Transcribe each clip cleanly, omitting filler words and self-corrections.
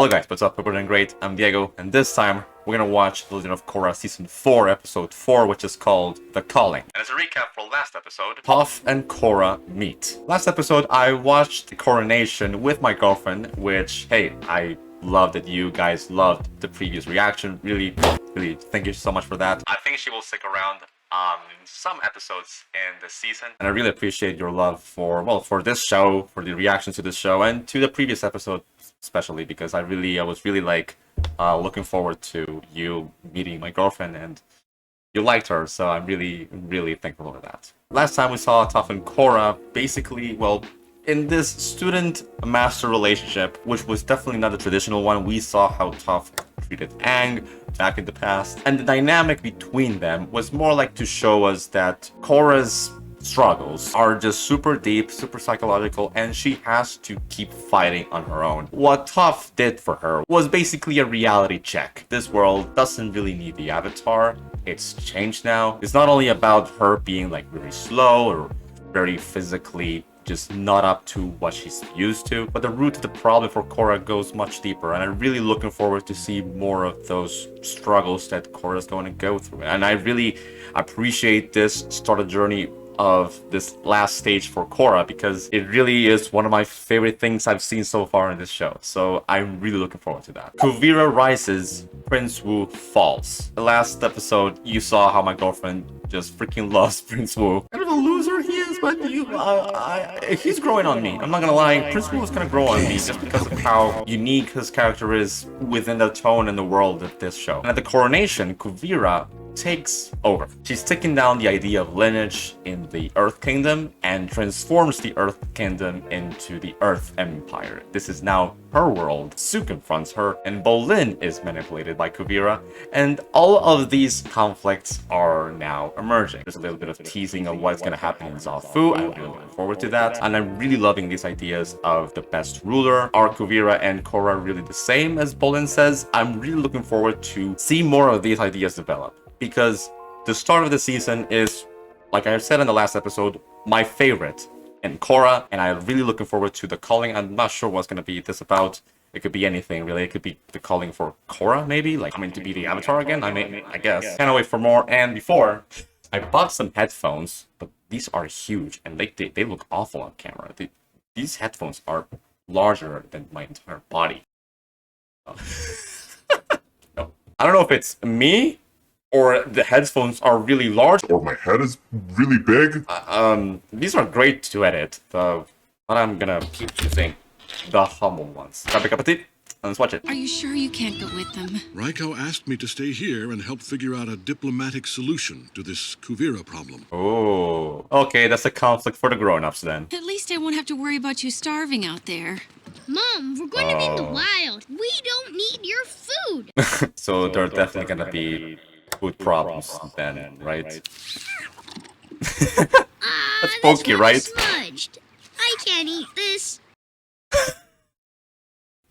Hello guys, what's up? Hope you're doing great. I'm Diego, and this time we're gonna watch The Legend of Korra Season 4, Episode 4, which is called The Calling. And as a recap for last episode, Toph and Korra meet. Last episode, I watched the coronation with my girlfriend, which, hey, I love that you guys loved the previous reaction. Really, thank you so much for that. I think she will stick around some episodes in the season, and I really appreciate your love for, well, for this show, for the reactions to this show, and to the previous episode especially, because I was really like looking forward to you meeting my girlfriend, and you liked her, so I'm really thankful for that. Last time we saw Toph and Korra basically, well, in this student-master relationship, which was definitely not a traditional one. We saw how Toph treated Aang back in the past, and the dynamic between them was more like to show us that Korra's struggles are just super deep, super psychological, and she has to keep fighting on her own. What Toph did for her was basically a reality check. This world doesn't really need the Avatar. It's changed now. It's not only about her being like really slow or very physically just not up to what she's used to, but the root of the problem for Korra goes much deeper, and I'm really looking forward to see more of those struggles that Korra's going to go through. And I really appreciate this start of journey of this last stage for Korra, because it really is one of my favorite things I've seen so far in this show. So I'm really looking forward to that. Kuvira rises, Prince Wu falls. The last episode, you saw how my girlfriend just freaking loves Prince Wu. Kind of a loser he is, but he's growing on me. I'm not gonna lie, Prince Wu is gonna grow on me just because of how unique his character is within the tone and the world of this show. And at the coronation, Kuvira takes over. She's taking down the idea of lineage in the Earth Kingdom and transforms the Earth Kingdom into the Earth Empire. This is now her world. Su confronts her, and Bolin is manipulated by Kuvira, and all of these conflicts are now emerging. There's a little bit of teasing of what's going to happen in Zafu. I'm really looking forward to that, and I'm really loving these ideas of the best ruler. Are Kuvira and Korra really the same as Bolin says? I'm really looking forward to see more of these ideas develop, because the start of the season is, like I said in the last episode, my favorite in Korra, and I'm really looking forward to the calling. I'm not sure what's going to be this about. It could be anything, really. It could be the calling for Korra, maybe, like, I mean, to be the Avatar again. I guess. Can't wait for more. And before, I bought some headphones, but these are huge, and they look awful on camera. These headphones are larger than my entire body. No. I don't know if it's me, or the headphones are really large, or my head is really big. These are great to edit, though, but I'm gonna keep choosing the humble ones. Grab a cup of tea, and let's watch it. Are you sure you can't go with them? Raiko asked me to stay here and help figure out a diplomatic solution to this Kuvira problem. Oh, okay, that's a conflict for the grown-ups then. At least I won't have to worry about you starving out there. Mom, we're going to be in the wild. We don't need your food. So there are definitely gonna be food problems then, right? That's pokey, right? Smudged. I can't eat this.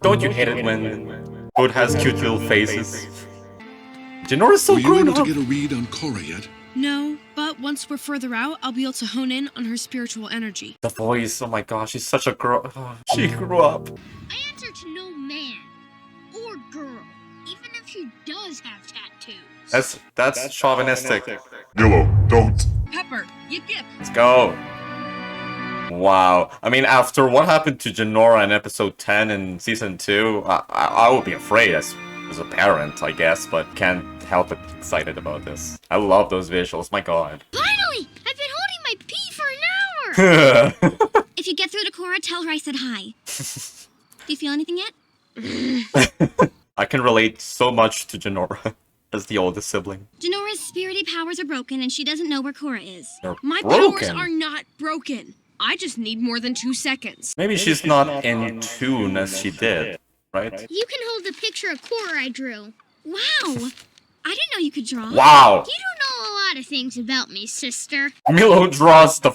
Don't you hate it when food has cute little faces? Jinora's so Were you grown able up. to get a read on Korra yet? No, but once we're further out, I'll be able to hone in on her spiritual energy. The voice, oh my gosh, she's such a girl. Oh, she grew up. I answer to no man or girl, even if she does have tattoos. That's chauvinistic. Meelo, don't. Pepper, yip yip. Let's go. Wow. I mean, after what happened to Jinora in episode 10 in season 2, I would be afraid as a parent, I guess, but can't help but excited about this. I love those visuals, my god. Finally! I've been holding my pee for an hour! If you get through to Korra, tell her I said hi. Do you feel anything yet? I can relate so much to Jinora as the oldest sibling. Jinora's spirited powers are broken and she doesn't know where Korra is. They're My broken. powers are not broken. I just need more than 2 seconds. Maybe she's not in tune as she did, right? You can hold the picture of Korra I drew. Wow! I didn't know you could draw. Wow! You don't know a lot of things about me, sister. Meelo draws the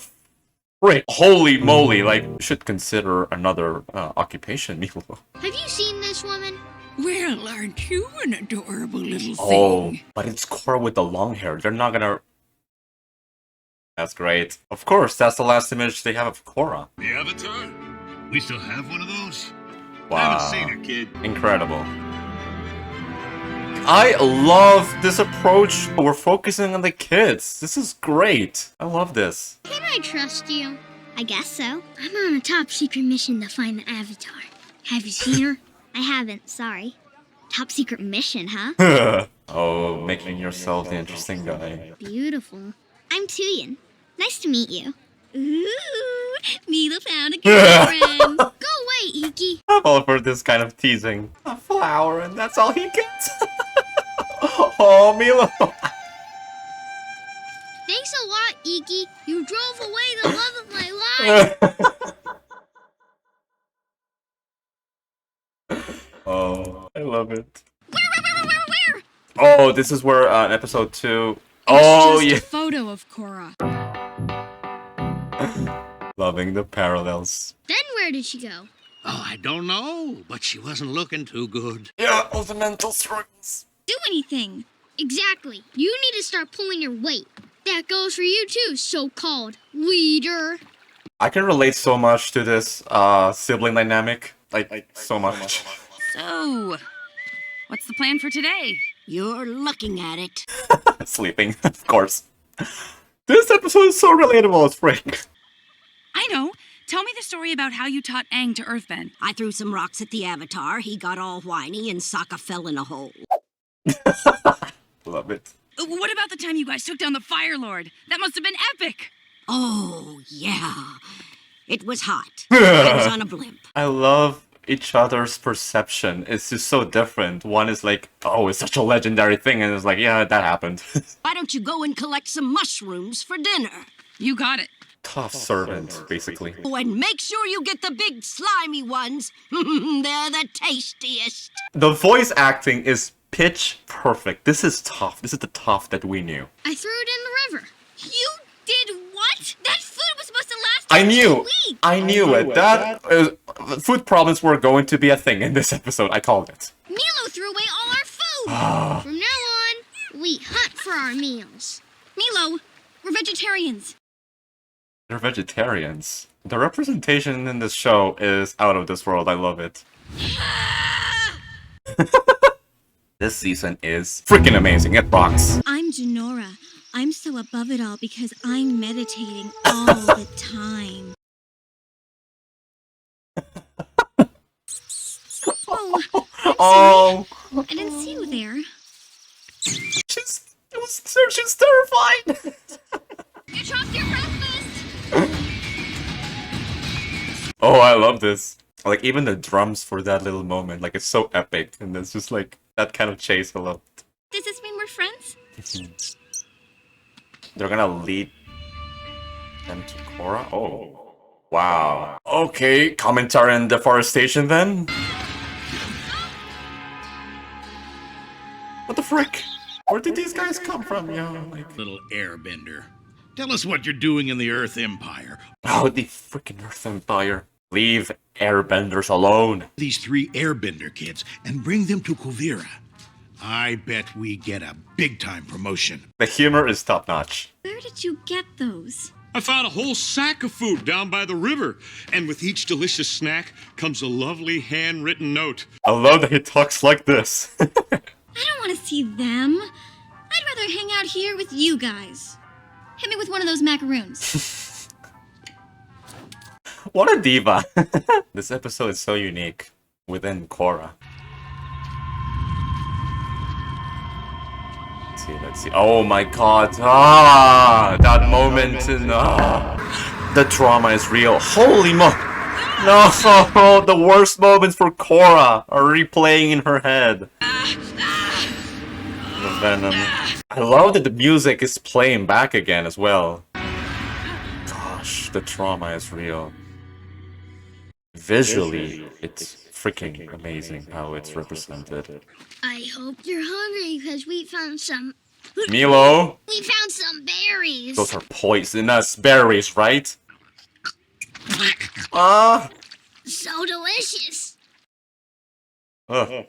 frick. Holy moly, like, you should consider another occupation, Meelo. Have you seen this woman? Well, aren't you an adorable little Oh, thing? but it's Korra with the long hair. They're not gonna... That's great. Of course, that's the last image they have of Korra. The Avatar? We still have one of those? Wow. Haven't seen her, kid. Incredible. I love this approach. We're focusing on the kids. This is great. I love this. Can I trust you? I guess so. I'm on a top secret mission to find the Avatar. Have you seen her? I haven't, sorry. Top secret mission, huh? Oh, making yourself the interesting guy. Beautiful. I'm Tuyen. Nice to meet you. Ooh, Meelo found a girlfriend. Go away, Ikki. I'm all for this kind of teasing. A flower, and that's all he gets. Oh, Meelo. Thanks a lot, Ikki. You drove away the love of my life. Oh, I love it. Where? Oh, this is where episode 2. Oh, It's yeah. just a photo of Korra. Loving the parallels. Then where did she go? Oh, I don't know, but she wasn't looking too good. Yeah, all the mental struggles. Do anything. Exactly. You need to start pulling your weight. That goes for you too, so-called leader. I can relate so much to this sibling dynamic. Like so much. So, what's the plan for today? You're looking at it. Sleeping, of course. This episode is so relatable as frick. I know. Tell me the story about how you taught Aang to earthbend. I threw some rocks at the Avatar. He got all whiny and Sokka fell in a hole. Love it. What about the time you guys took down the Fire Lord? That must have been epic. Oh, yeah. It was hot. I was on a blimp. I love each other's perception. It's just so different. One is like, oh, it's such a legendary thing, and it's like, yeah, that happened. Why don't you go and collect some mushrooms for dinner? You got it. Tough servant, basically. Oh, and make sure you get the big slimy ones. They're the tastiest. The voice acting is pitch perfect. This is Toph. This is the Toph that we knew. I threw it in the river. You did what? That food was supposed to last I 2 knew. weeks. I knew it. Food problems were going to be a thing in this episode. I called it. Meelo threw away all our food. From now on, we hunt for our meals. Meelo, we're vegetarians. They're vegetarians. The representation in this show is out of this world. I love it. This season is freaking amazing. It rocks. I'm Jinora. I'm so above it all because I'm meditating all the time. Oh, I didn't see you there. she's terrified. You dropped your breakfast. Oh, I love this. Like even the drums for that little moment, like it's so epic, and it's just like that kind of chase. I love. Does this mean we're friends? They're gonna lead them to Korra? Oh. Wow. Okay, commentary on deforestation then? What the frick? Where did these guys come from, yo? Like... Little airbender. Tell us what you're doing in the Earth Empire. Oh, the freaking Earth Empire. Leave airbenders alone. These 3 airbender kids and bring them to Kuvira. I bet we get a big-time promotion. The humor is top-notch. Where did you get those? I found a whole sack of food down by the river, and with each delicious snack comes a lovely handwritten note. I love that he talks like this. I don't want to see them. I'd rather hang out here with you guys. Hit me with one of those macaroons. What a diva. This episode is so unique within Korra. Let's see. Oh my god. That moment in the trauma is real. Holy mo. No, the worst moments for Korra are replaying in her head. The venom. I love that the music is playing back again as well. Gosh, the trauma is real. Visually, it's freaking amazing how it's represented. I hope you're hungry because we found some... Meelo! We found some berries. Those are poisonous berries, right? So delicious. Ugh.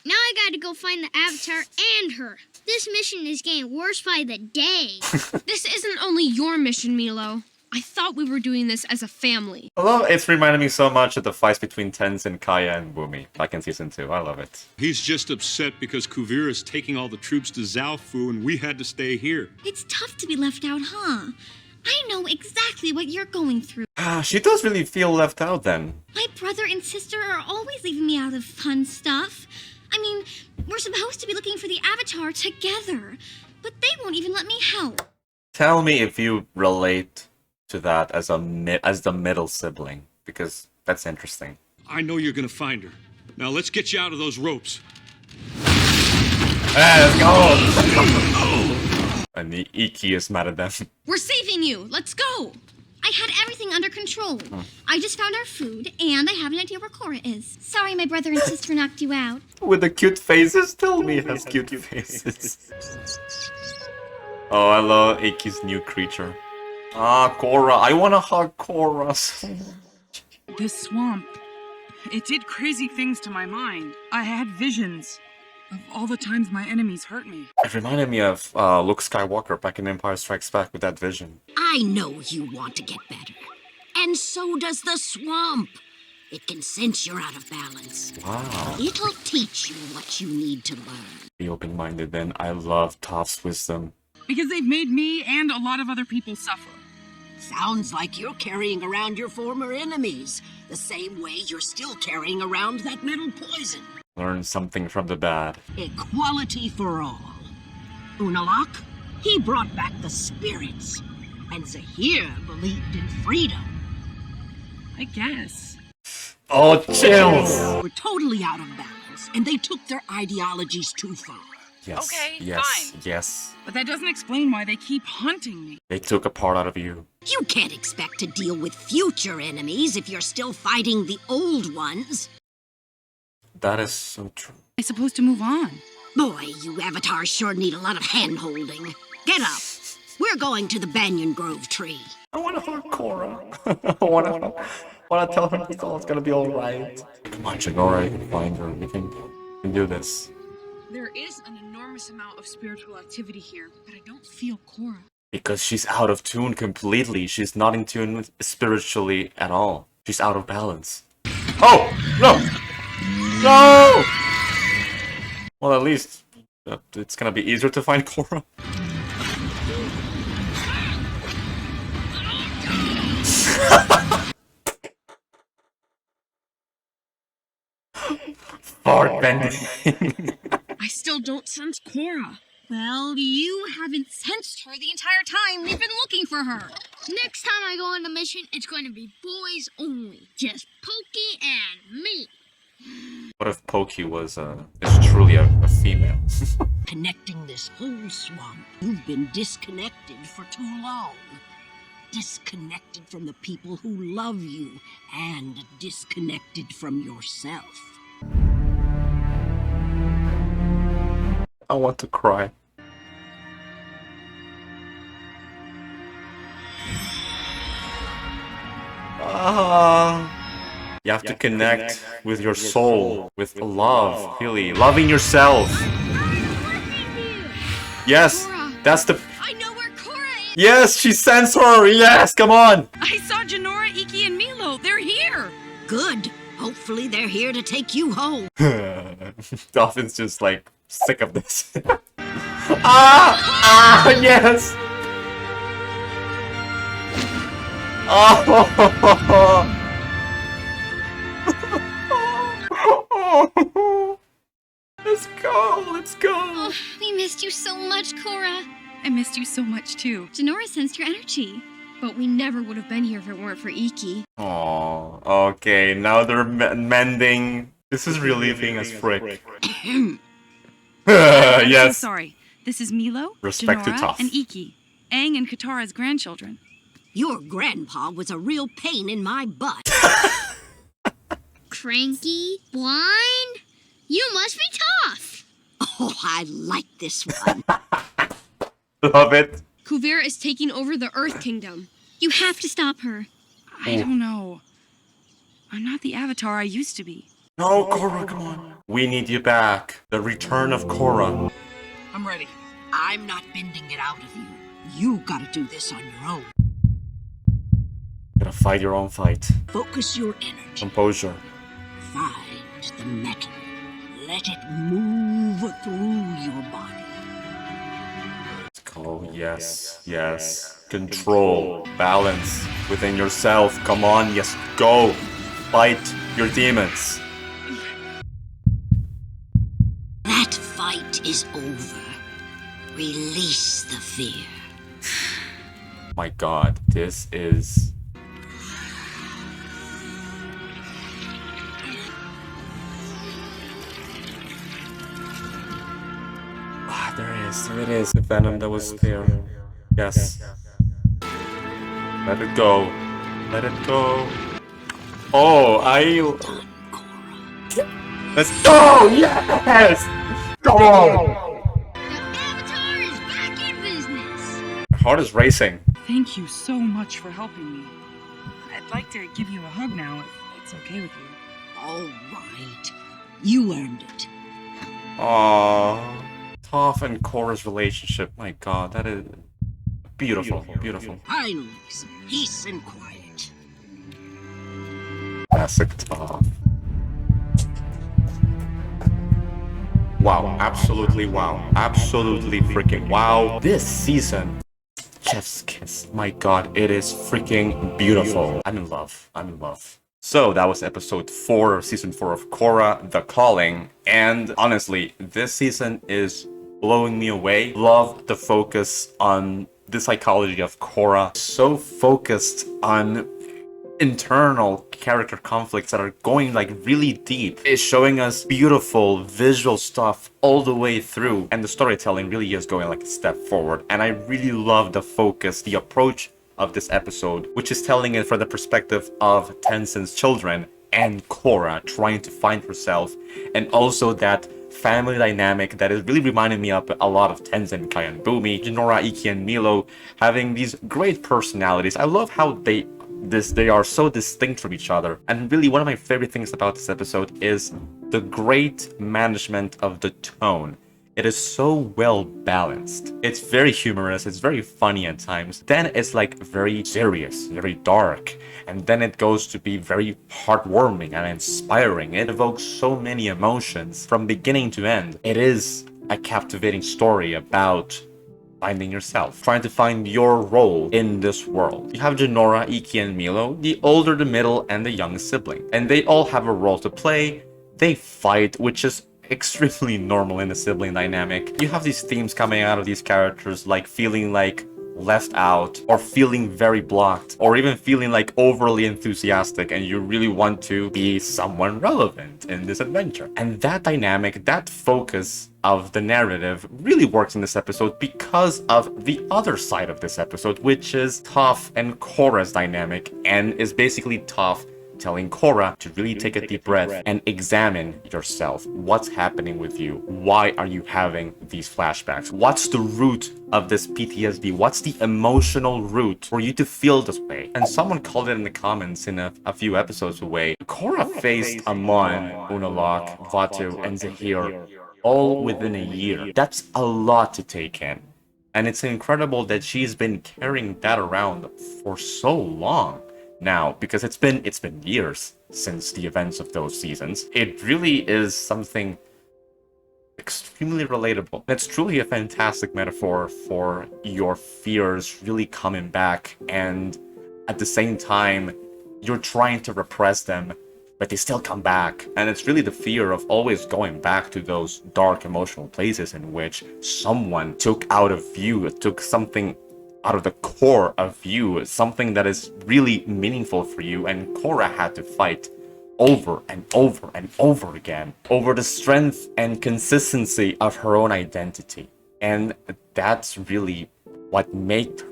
Now I gotta go find the Avatar and her. This mission is getting worse by the day. This isn't only your mission, Meelo. I thought we were doing this as a family. Although it's reminding me so much of the fights between Tenzin, Kaya, and Bumi back in season 2. I love it. He's just upset because Kuvira is taking all the troops to Zalfu and we had to stay here. It's tough to be left out, huh? I know exactly what you're going through. She does really feel left out then. My brother and sister are always leaving me out of fun stuff. I mean, we're supposed to be looking for the Avatar together, but they won't even let me help. Tell me if you relate to that as the middle sibling, because that's interesting. I know you're gonna find her. Now let's get you out of those ropes. Let's go! And the Ikki is mad at them. We're saving you. Let's go. I had everything under control. I just found our food, and I have an idea where Korra is. Sorry my brother and sister knocked you out. With the cute faces? Tell me it has cute faces. Oh, I love Ikki's new creature. Ah, Korra. I want to hug Korra so much. This swamp, it did crazy things to my mind. I had visions of all the times my enemies hurt me. It reminded me of Luke Skywalker back in Empire Strikes Back with that vision. I know you want to get better. And so does the swamp. It can sense you're out of balance. Wow. It'll teach you what you need to learn. Be open-minded then. I love Toph's wisdom. Because they've made me and a lot of other people suffer. Sounds like you're carrying around your former enemies, the same way you're still carrying around that metal poison. Learn something from the bad. Equality for all. Unalak, he brought back the spirits. And Zahir believed in freedom. I guess. Oh, chills! We're totally out of balance, and they took their ideologies too far. Yes, Okay, yes, fine. yes. But that doesn't explain why they keep hunting me. They took a part out of you. You can't expect to deal with future enemies if you're still fighting the old ones. That is so true. I'm supposed to move on. Boy, you avatars sure need a lot of hand-holding. Get up. We're going to the Banyan Grove tree. I want to hug Korra. I want to tell her it's all gonna be alright. Come on, Jinora, you can find her. We can do this. There is an enormous amount of spiritual activity here, but I don't feel Korra. Because she's out of tune completely. She's not in tune spiritually at all. She's out of balance. Oh! No! No! Well, at least it's gonna be easier to find Korra. Fart bending. I still don't sense Korra. Well, you haven't sensed her the entire time we've been looking for her. Next time I go on a mission, it's going to be boys only. Just Pokey and me. What if Pokey was is truly a female? Connecting this whole swamp, you've been disconnected for too long. Disconnected from the people who love you, and disconnected from yourself. I want to cry. You have to connect with your soul, with love, really. Loving yourself. Yes, that's the... I know where Korra is! Yes, she sends her! Yes, come on! I saw Jinora, Ikki, and Meelo. They're here. Good. Hopefully they're here to take you home. Dolphin's just like sick of this. Yes! Oh! Let's go! Let's go! Oh, we missed you so much, Korra. I missed you so much too. Jinora sensed your energy. But we never would have been here if it weren't for Ikki. Oh, okay. Now they're mending. This is relieving as frick. I'm Yes. so sorry. This is Meelo, Respect to Jinora, Toph. and Ikki. Aang and Katara's grandchildren. Your grandpa was a real pain in my butt. Cranky? Blind? You must be tough. Oh, I like this one. Love it. Kuvira is taking over the Earth Kingdom. You have to stop her. I don't know. I'm not the Avatar I used to be. No, Korra, come on. We need you back. The return of Korra. I'm ready. I'm not bending it out of you. You gotta do this on your own. Gotta fight your own fight. Focus your energy. Composure. Find the metal. Let it move through your body. Let's go. Yes. Yes. Control. Balance within yourself. Come on. Yes. Go. Fight your demons. That fight is over. Release the fear. My god. This is... There it is. The venom that was there. Yes. Let it go. Let it go. Oh, Done, Korra. Let's go! Yes! Come on! The Avatar is back in business. My heart is racing. Thank you so much for helping me. I'd like to give you a hug now, if it's okay with you. All right. You earned it. Aww. Toph and Korra's relationship. My god, that is beautiful. Beautiful. Finally, some peace and quiet. Classic Toph. Wow, absolutely wow. Absolutely freaking wow. This season, Chef's Kiss. My god, it is freaking beautiful. I'm in love. I'm in love. So that was episode 4 of season 4 of Korra, The Calling. And honestly, this season is blowing me away. Love the focus on the psychology of Korra. So focused on internal character conflicts that are going like really deep. It's showing us beautiful visual stuff all the way through, and the storytelling really is going like a step forward. And I really love the focus, the approach of this episode, which is telling it from the perspective of Tenzin's children and Korra trying to find herself, and also that family dynamic that is really reminding me of a lot of Tenzin, Kai and Bumi, Jinora, Ikki, and Meelo having these great personalities. I love how they are so distinct from each other. And really one of my favorite things about this episode is the great management of the tone. It is so well balanced. It's very humorous, it's very funny at times. Then it's like very serious, very dark. And then it goes to be very heartwarming and inspiring. It evokes so many emotions from beginning to end. It is a captivating story about finding yourself, trying to find your role in this world. You have Jinora, Ikki, and Meelo, the older, the middle, and the young sibling. And they all have a role to play. They fight, which is extremely normal in the sibling dynamic. You have these themes coming out of these characters, like feeling like left out, or feeling very blocked, or even feeling like overly enthusiastic and you really want to be someone relevant in this adventure. And that dynamic, that focus of the narrative really works in this episode because of the other side of this episode, which is Toph and Korra's dynamic, and is basically Toph telling Korra to really take a deep breath and examine yourself. What's happening with you? Why are you having these flashbacks? What's the root of this PTSD? What's the emotional root for you to feel this way? And someone called it in the comments in a few episodes away. Korra faced Amon, Unalaq, Vaatu, and Zahir all within a year. That's a lot to take in. And it's incredible that she's been carrying that around for so long now, because it's been years since the events of those seasons. It really is something extremely relatable. It's truly a fantastic metaphor for your fears really coming back, and at the same time you're trying to repress them, but they still come back. And it's really the fear of always going back to those dark emotional places in which someone took out of you, took something out of the core of you, something that is really meaningful for you, and Korra had to fight over and over and over again over the strength and consistency of her own identity. And that's really what made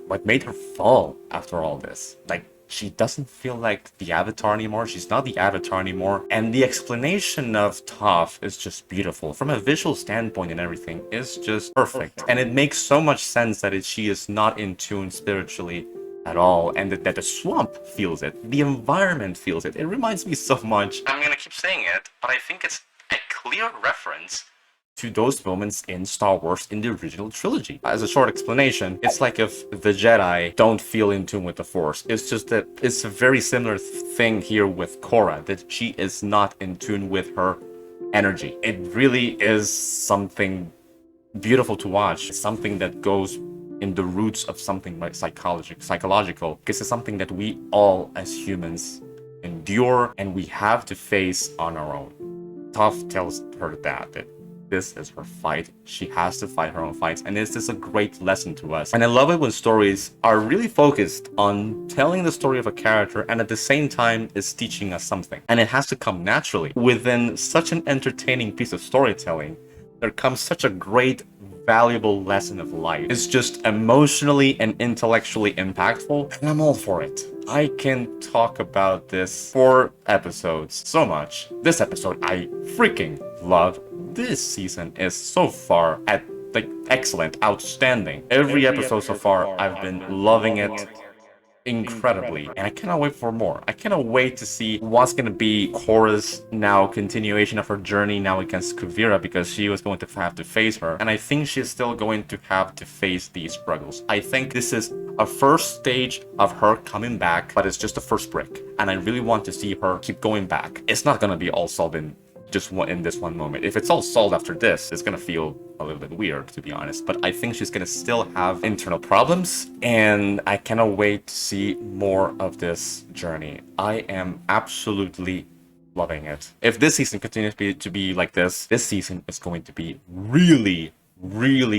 her fall after all this. Like, she doesn't feel like the Avatar anymore. She's not the Avatar anymore. And the explanation of Toph is just beautiful. From a visual standpoint and everything, is just perfect. And it makes so much sense that she is not in tune spiritually at all. And that the swamp feels it. The environment feels it. It reminds me so much. I'm gonna keep saying it, but I think it's a clear reference to those moments in Star Wars in the original trilogy. As a short explanation, it's like if the Jedi don't feel in tune with the Force. It's just that it's a very similar thing here with Korra, that she is not in tune with her energy. It really is something beautiful to watch. It's something that goes in the roots of something like psychological, because it's something that we all as humans endure and we have to face on our own. Toph tells her that this is her fight. She has to fight her own fights, and this is a great lesson to us. And I love it when stories are really focused on telling the story of a character and at the same time is teaching us something. And it has to come naturally. Within such an entertaining piece of storytelling, there comes such a great, valuable lesson of life. It's just emotionally and intellectually impactful, and I'm all for it. I can talk about this for episodes so much. This episode I freaking love. This season is so far at like excellent, outstanding. Every episode so far I've been loving it incredibly, and I cannot wait for more. I cannot wait to see what's gonna be Korra's now continuation of her journey now against Kuvira, because she was going to have to face her, and I think she's still going to have to face these struggles. I think this is a first stage of her coming back, but it's just the first brick, and I really want to see her keep going back. It's not gonna be all solved in just in this one moment. If it's all solved after this, it's gonna feel a little bit weird, to be honest. But I think she's gonna still have internal problems, and I cannot wait to see more of this journey. I am absolutely loving it. If this season continues to be like this season is going to be really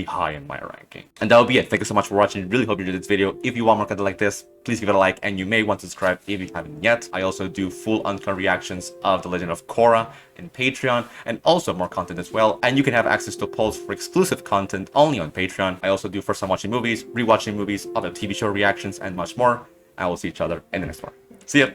high in my ranking. And that will be it. Thank you so much for watching. Really hope you enjoyed this video. If you want more content like this, please give it a like, and you may want to subscribe if you haven't yet. I also do full uncut reactions of The Legend of Korra in Patreon, and also more content as well. And you can have access to polls for exclusive content only on Patreon. I also do first time watching movies, rewatching movies, other TV show reactions, and much more. I will see each other in the next one. See ya!